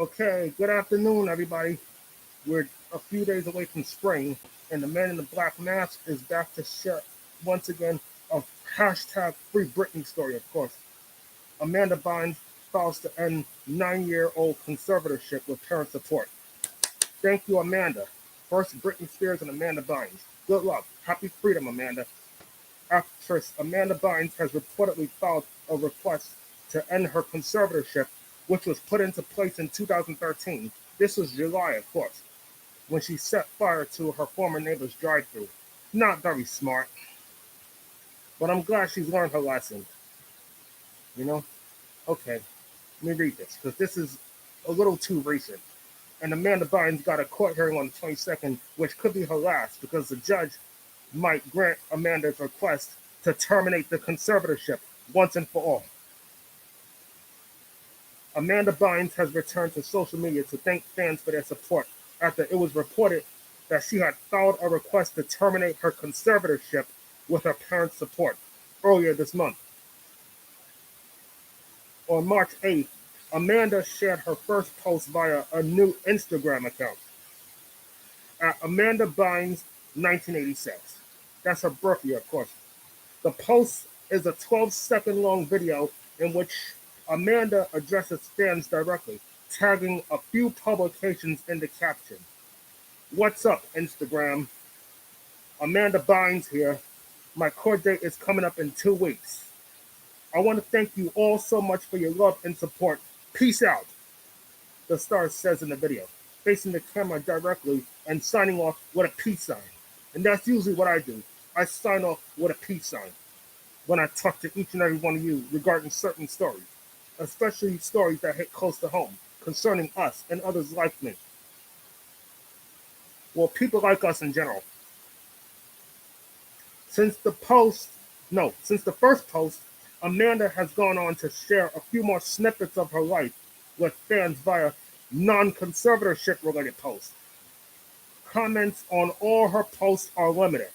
Okay, good afternoon, everybody. We're a few days away from spring, and the man in the black mask is back to share once again a hashtag Free Britney story, of course. Amanda Bynes files to end 9-year-old conservatorship with parent support. Thank you, Amanda. First, Britney Spears and Amanda Bynes. Good luck. Happy freedom, Amanda. Actress Amanda Bynes has reportedly filed a request to end her conservatorship, which was put into place in 2013. This was July, of course, when she set fire to her former neighbor's drive-thru. Not very smart, but I'm glad she's learned her lesson. You know? Okay, let me read this, because this is a little too recent. And Amanda Bynes got a court hearing on the 22nd, which could be her last, because the judge might grant Amanda's request to terminate the conservatorship once and for all. Amanda Bynes has returned to social media to thank fans for their support after it was reported that she had filed a request to terminate her conservatorship with her parents' support earlier this month. On March 8th, Amanda shared her first post via a new Instagram account at Amanda Bynes 1986. That's her birth year, of course. The post is a 12-second long video in which Amanda addresses fans directly, tagging a few publications in the caption. What's up, Instagram? Amanda Bynes here. My court date is coming up in 2 weeks. I want to thank you all so much for your love and support. Peace out, the star says in the video, facing the camera directly and signing off with a peace sign. And that's usually what I do. I sign off with a peace sign when I talk to each and every one of you regarding certain stories, especially stories that hit close to home concerning us and others like me. Well, people like us in general. Since the first post, Amanda has gone on to share a few more snippets of her life with fans via non-conservatorship related posts. Comments on all her posts are limited.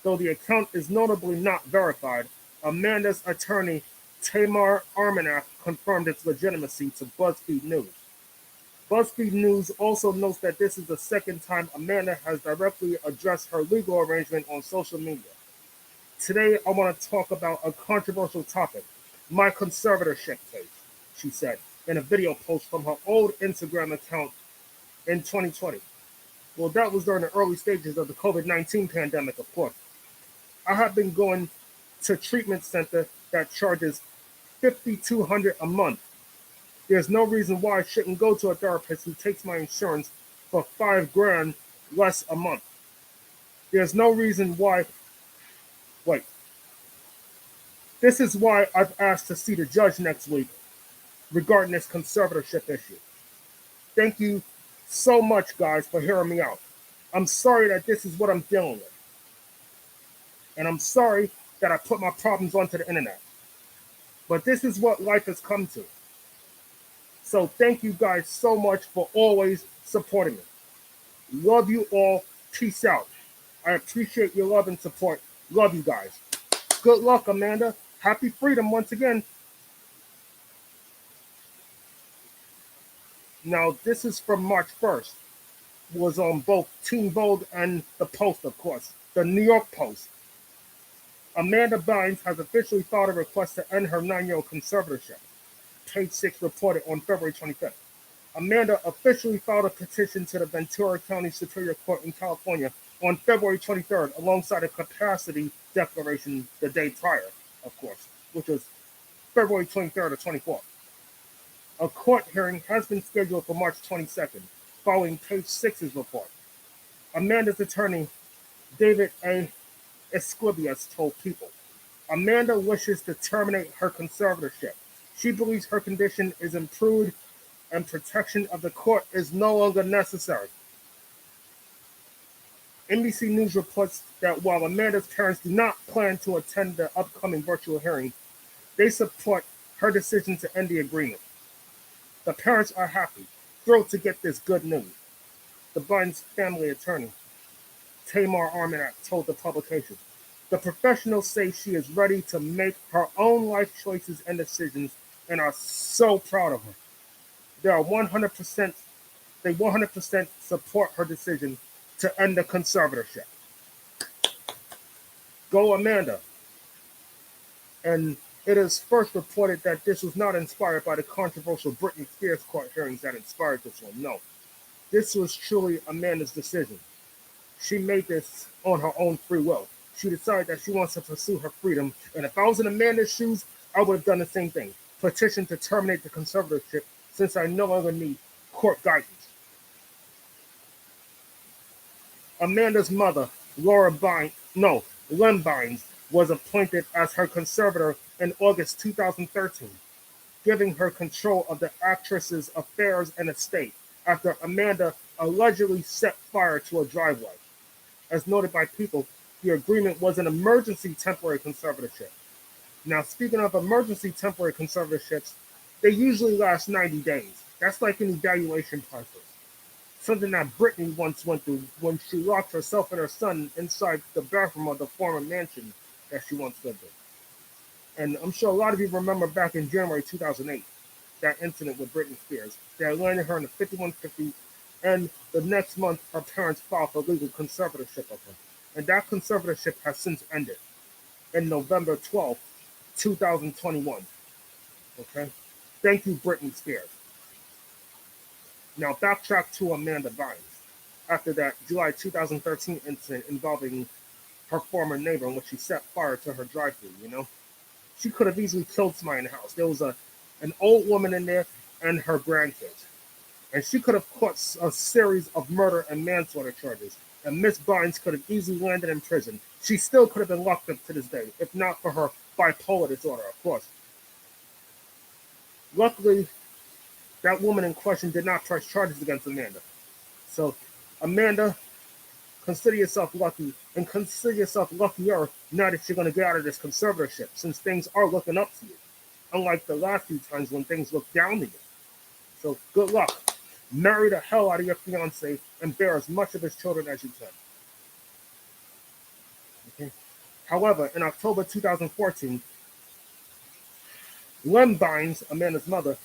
Though the account is notably not verified, Amanda's attorney Tamar Armanath confirmed its legitimacy to BuzzFeed News. BuzzFeed News also notes that this is the second time Amanda has directly addressed her legal arrangement on social media. Today, I want to talk about a controversial topic, my conservatorship case, she said in a video post from her old Instagram account in 2020. Well, that was during the early stages of the COVID-19 pandemic, of course. I have been going to a treatment center that charges $5,200 a month. There's no reason why I shouldn't go to a therapist who takes my insurance for $5,000 less a month. There's no reason why. Wait. This is why I've asked to see the judge next week regarding this conservatorship issue. Thank you so much, guys, for hearing me out. I'm sorry that this is what I'm dealing with. And I'm sorry that I put my problems onto the internet. But this is what life has come to. So thank you guys so much for always supporting me. Love you all. Peace out. I appreciate your love and support. Love you guys. Good luck, Amanda. Happy freedom once again. Now, this is from March 1st. Was on both Teen Vogue and the Post, of course. The New York Post. Amanda Bynes has officially filed a request to end her 9-year-old conservatorship. Page 6 reported on February 25th. Amanda officially filed a petition to the Ventura County Superior Court in California on February 23rd, alongside a capacity declaration the day prior, of course, which was February 23rd or 24th. A court hearing has been scheduled for March 22nd, following Page 6's report. Amanda's attorney, David A. Esquibias, told People, Amanda wishes to terminate her conservatorship. She believes her condition is improved and protection of the court is no longer necessary. NBC News reports that while Amanda's parents do not plan to attend the upcoming virtual hearing, they support her decision to end the agreement. The parents are happy, thrilled to get this good news. The Bynes family attorney, Tamar Armanath, told the publication. The professionals say she is ready to make her own life choices and decisions and are so proud of her. They are 100%. They 100% support her decision to end the conservatorship. Go Amanda. And it is first reported that this was not inspired by the controversial Britney Spears court hearings that inspired this one. No, this was truly Amanda's decision. She made this on her own free will. She decided that she wants to pursue her freedom. And if I was in Amanda's shoes, I would have done the same thing. Petition to terminate the conservatorship since I no longer need court guidance. Amanda's mother, Lem Bynes, was appointed as her conservator in August 2013, giving her control of the actress's affairs and estate after Amanda allegedly set fire to a driveway. As noted by People, the agreement was an emergency temporary conservatorship. Now, speaking of emergency temporary conservatorships, they usually last 90 days. That's like an evaluation process. Something that Britney once went through when she locked herself and her son inside the bathroom of the former mansion that she once lived in. And I'm sure a lot of you remember back in January 2008, that incident with Britney Spears that landed her in the 5150, and the next month her parents filed for legal conservatorship of her. And that conservatorship has since ended in November 12th, 2021. Okay? Thank you, Britney Spears. Now backtrack to Amanda Bynes. After that July 2013 incident involving her former neighbor in which she set fire to her drive-thru, she could have easily killed somebody in the house. There was an old woman in there and her grandkids. And she could have caught a series of murder and manslaughter charges. And Miss Bynes could have easily landed in prison. She still could have been locked up to this day, if not for her bipolar disorder, of course. Luckily, that woman in question did not press charges against Amanda. So, Amanda, consider yourself lucky, and consider yourself luckier now that you're going to get out of this conservatorship, since things are looking up to you, unlike the last few times when things looked down to you. So, good luck. Marry the hell out of your fiancé and bear as much of his children as you can. Okay? However, in October 2014, Lem Bynes, Amanda's mother,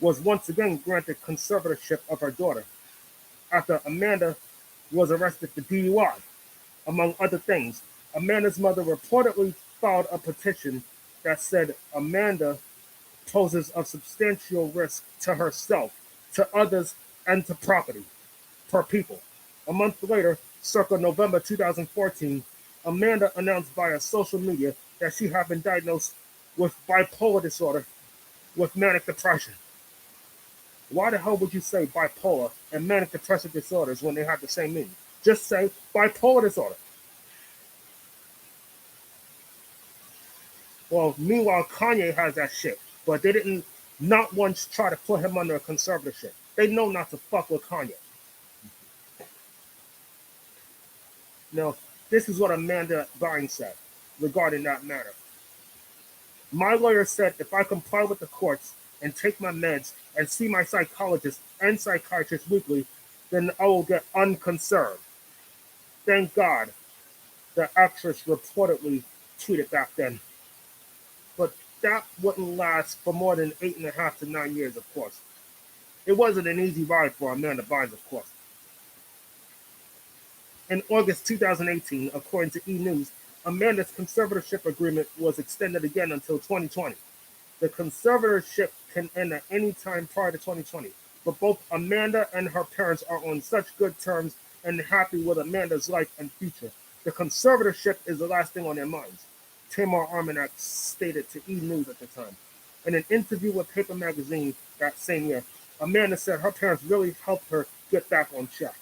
was once again granted conservatorship of her daughter after Amanda was arrested for DUI. Among other things, Amanda's mother reportedly filed a petition that said Amanda poses a substantial risk to herself, to others, and to property, per People. A month later, circa November 2014, Amanda announced via social media that she had been diagnosed with bipolar disorder with manic depression. Why the hell would you say bipolar and manic depressive disorders when they have the same meaning? Just say bipolar disorder. Well, meanwhile, Kanye has that shit, but they didn't not once try to put him under a conservatorship. They know not to fuck with Kanye. Now, this is what Amanda Bynes said regarding that matter. My lawyer said if I comply with the courts and take my meds and see my psychologist and psychiatrist weekly, then I will get unconserved. Thank God, the actress reportedly tweeted back then. But that wouldn't last for more than 8.5 to 9 years, of course. It wasn't an easy ride for Amanda Bynes, of course. In August 2018, according to E! News, Amanda's conservatorship agreement was extended again until 2020. The conservatorship can end at any time prior to 2020, but both Amanda and her parents are on such good terms and happy with Amanda's life and future. The conservatorship is the last thing on their minds, Tamar Armanak stated to E! News at the time. In an interview with Paper Magazine that same year, Amanda said her parents really helped her get back on track.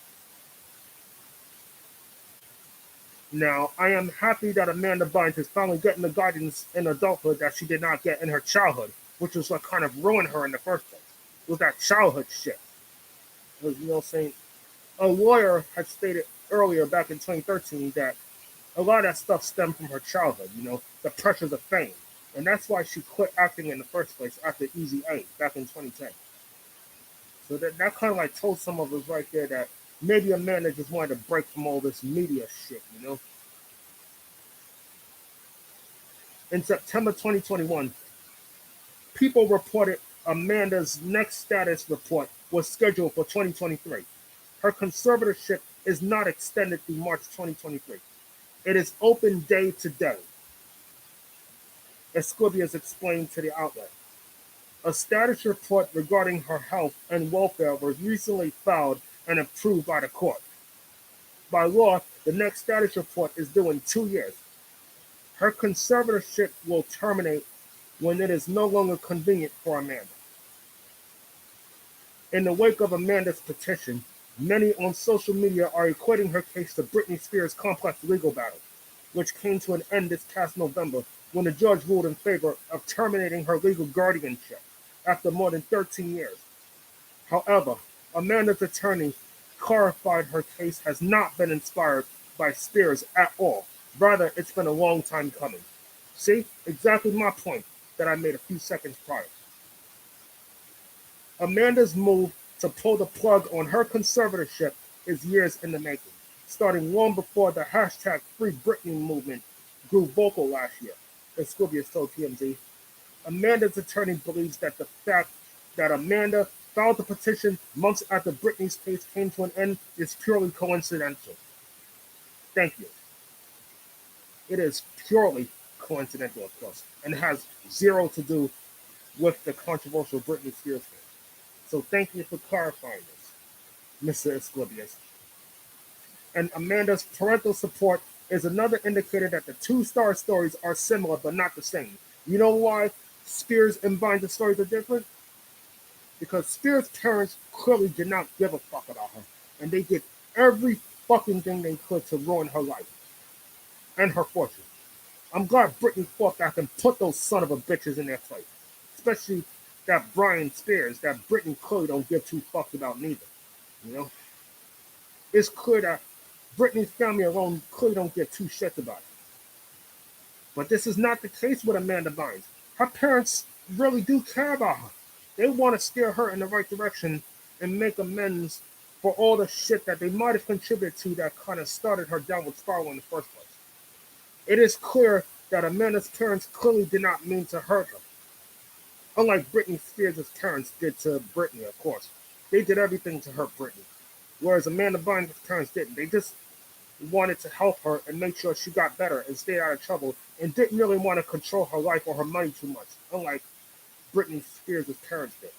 Now, I am happy that Amanda Bynes is finally getting the guidance in adulthood that she did not get in her childhood, which was what kind of ruined her in the first place. It was that childhood shit. It was, saying a lawyer had stated earlier back in 2013 that a lot of that stuff stemmed from her childhood, the pressures of fame. And that's why she quit acting in the first place after Easy A back in 2010. So that kind of like told some of us right there that maybe Amanda just wanted to break from all this media shit, In September 2021, People reported Amanda's next status report was scheduled for 2023. Her conservatorship is not extended through March 2023. It is open day to day, Esquibias explained to the outlet. A status report regarding her health and welfare was recently filed and approved by the court. By law, the next status report is due in 2 years. Her conservatorship will terminate when it is no longer convenient for Amanda. In the wake of Amanda's petition, many on social media are equating her case to Britney Spears' complex legal battle, which came to an end this past November when the judge ruled in favor of terminating her legal guardianship after more than 13 years. However, Amanda's attorney clarified her case has not been inspired by Spears at all. Rather, it's been a long time coming. See, exactly my point that I made a few seconds prior. Amanda's move to pull the plug on her conservatorship is years in the making, starting long before the hashtag Free Britney movement grew vocal last year, Esquibias told TMZ. Amanda's attorney believes that the fact that Amanda filed the petition months after Britney's case came to an end is purely coincidental. Thank you. It is purely coincidental, of course, and has zero to do with the controversial Britney Spears case. So thank you for clarifying this, Mr. Esquibias. And Amanda's parental support is another indicator that the two star stories are similar but not the same. You know why Spears and Bynes' stories are different? Because Spears' parents clearly did not give a fuck about her. And they did every fucking thing they could to ruin her life and her fortune. I'm glad Britney fought back and put those son of a bitches in their place. Especially that Brian Spears, that Britney clearly don't give two fucks about neither. You know? It's clear that Britney's family alone clearly don't give two shits about it. But this is not the case with Amanda Bynes. Her parents really do care about her. They want to steer her in the right direction and make amends for all the shit that they might have contributed to that kind of started her downward spiral in the first place. It is clear that Amanda's parents clearly did not mean to hurt her. Unlike Britney Spears' parents did to Britney, of course. They did everything to hurt Britney. Whereas Amanda Bynes' parents didn't. They just wanted to help her and make sure she got better and stayed out of trouble and didn't really want to control her life or her money too much, unlike Britney Spears' parents did.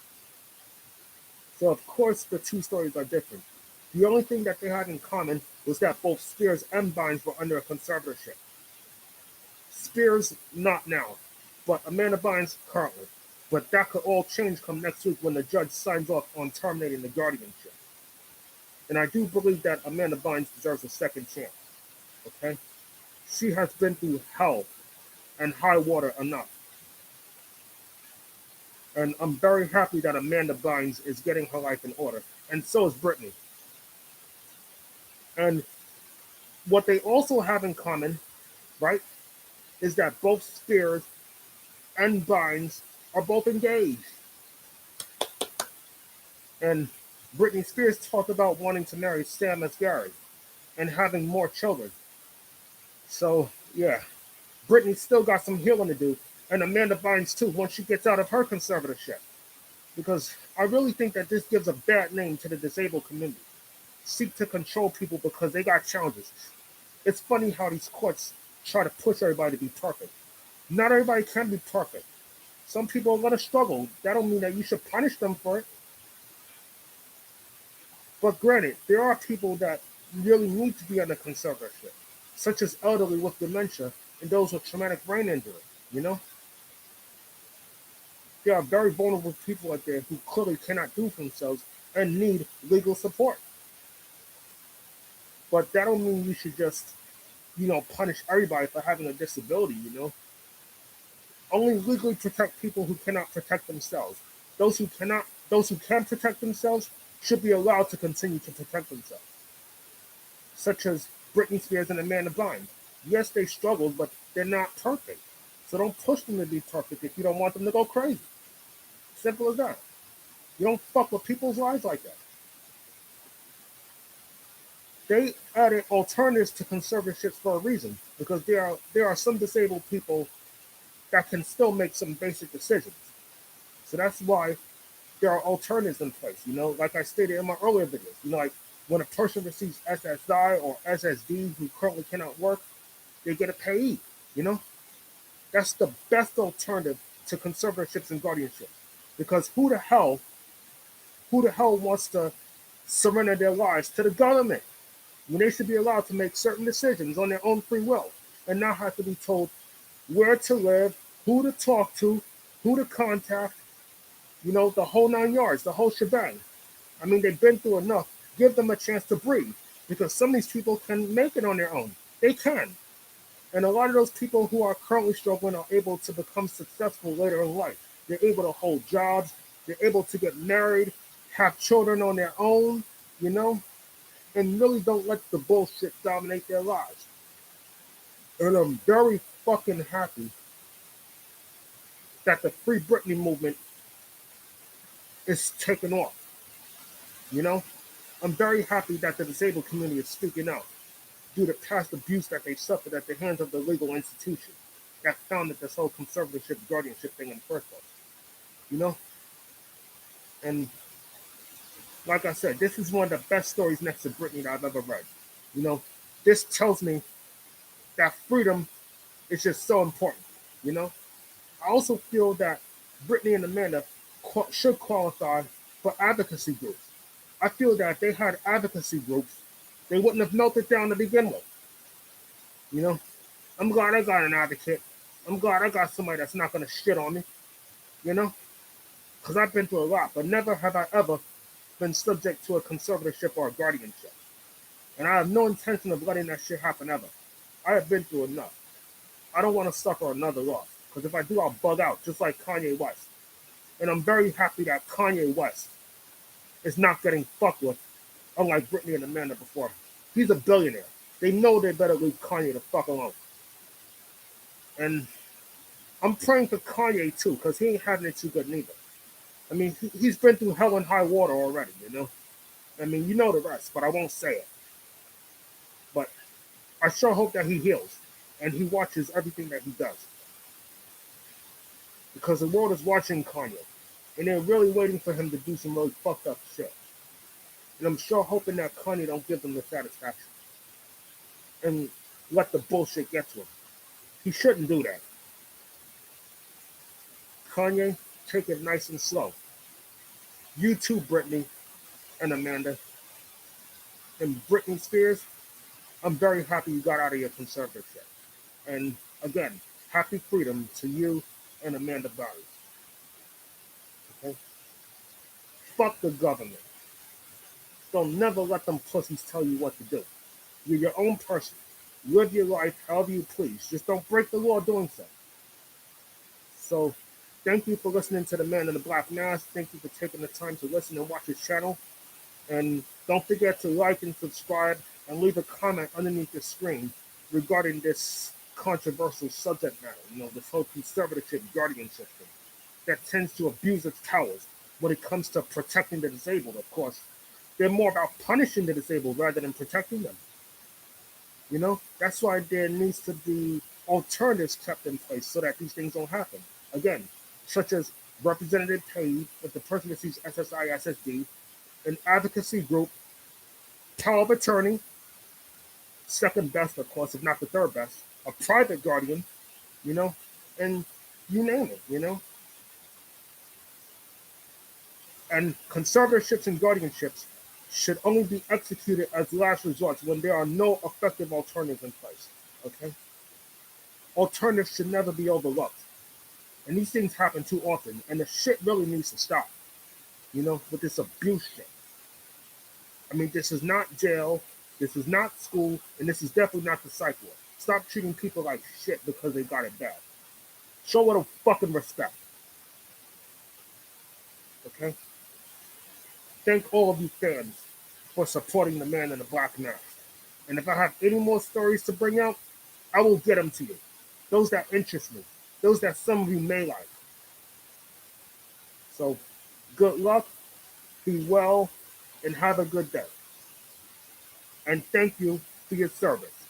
So, of course, the two stories are different. The only thing that they had in common was that both Spears and Bynes were under a conservatorship. Spears, not now, but Amanda Bynes, currently. But that could all change come next week when the judge signs off on terminating the guardianship. And I do believe that Amanda Bynes deserves a second chance. Okay? She has been through hell and high water enough. And I'm very happy that Amanda Bynes is getting her life in order. And so is Britney. And what they also have in common, right, is that both Spears and Bynes are both engaged. And Britney Spears talked about wanting to marry Sam Asghari and having more children. So, yeah, Britney still got some healing to do, and Amanda Bynes too, once she gets out of her conservatorship. Because I really think that this gives a bad name to the disabled community. Seek to control people because they got challenges. It's funny how these courts try to push everybody to be perfect. Not everybody can be perfect. Some people are going to struggle. That don't mean that you should punish them for it. But granted, there are people that really need to be under conservatorship, such as elderly with dementia and those with traumatic brain injury, you know? There are very vulnerable people out there who clearly cannot do for themselves and need legal support. But that don't mean you should just, punish everybody for having a disability, Only legally protect people who cannot protect themselves. Those who can protect themselves should be allowed to continue to protect themselves. Such as Britney Spears and Amanda Bynes. Yes, they struggled, but they're not perfect. So don't push them to be perfect if you don't want them to go crazy. Simple as that. You don't fuck with people's lives like that. They added alternatives to conservatorships for a reason, because there are some disabled people that can still make some basic decisions. So that's why there are alternatives in place. Like I stated in my earlier videos, like when a person receives SSI or SSD who currently cannot work, they get a payee. You know, that's the best alternative to conservatorships and guardianships. Because who the hell wants to surrender their lives to the government when they should be allowed to make certain decisions on their own free will and not have to be told where to live, who to talk to, who to contact, the whole 9 yards, the whole shebang. I mean, they've been through enough. Give them a chance to breathe because some of these people can make it on their own. They can. And a lot of those people who are currently struggling are able to become successful later in life. They're able to hold jobs. They're able to get married, have children on their own, and really don't let the bullshit dominate their lives. And I'm very fucking happy that the Free Britney movement is taking off. I'm very happy that the disabled community is speaking out due to past abuse that they suffered at the hands of the legal institution that founded this whole conservatorship guardianship thing in the first place. And like I said, this is one of the best stories next to Britney that I've ever read. This tells me that freedom is just so important. I also feel that Britney and Amanda should qualify for advocacy groups. I feel that if they had advocacy groups, they wouldn't have melted down to begin with. I'm glad I got an advocate. I'm glad I got somebody that's not going to shit on me. Because I've been through a lot, but never have I ever been subject to a conservatorship or a guardianship. And I have no intention of letting that shit happen ever. I have been through enough. I don't want to suffer another loss. Because if I do, I'll bug out, just like Kanye West. And I'm very happy that Kanye West is not getting fucked with, unlike Britney and Amanda before. He's a billionaire. They know they better leave Kanye the fuck alone. And I'm praying for Kanye too, because he ain't having it too good neither. I mean, he's been through hell and high water already, I mean, you know the rest, but I won't say it. But I sure hope that he heals and he watches everything that he does. Because the world is watching Kanye. And they're really waiting for him to do some really fucked up shit. And I'm sure hoping that Kanye don't give them the satisfaction. And let the bullshit get to him. He shouldn't do that. Kanye, take it nice and slow. You too, Britney and Amanda. And Britney Spears, I'm very happy you got out of your conservatorship. And again, happy freedom to you and Amanda Bynes. Okay? Fuck the government. Don't never let them pussies tell you what to do. You're your own person. Live your life however you please. Just don't break the law doing so. So, thank you for listening to The Man in the Black Mask. Thank you for taking the time to listen and watch his channel. And don't forget to like and subscribe and leave a comment underneath the screen regarding this controversial subject matter. This whole conservatorship guardianship thing that tends to abuse its powers when it comes to protecting the disabled, of course. They're more about punishing the disabled rather than protecting them. That's why there needs to be alternatives kept in place so that these things don't happen. Again, such as representative pay if the person receives SSI, SSD, an advocacy group, power of attorney, second best, of course, if not the third best, a private guardian, and you name it, And conservatorships and guardianships should only be executed as last resorts when there are no effective alternatives in place. Okay? Alternatives should never be overlooked. And these things happen too often, and the shit really needs to stop. With this abuse shit. I mean, this is not jail, this is not school, and this is definitely not the psych ward. Stop treating people like shit because they got it bad. Show a little fucking respect. Okay? Thank all of you fans for supporting The Man in the Black Mask. And if I have any more stories to bring out, I will get them to you. Those that interest me. Those that some of you may like. So, good luck, be well, and have a good day. And thank you for your service.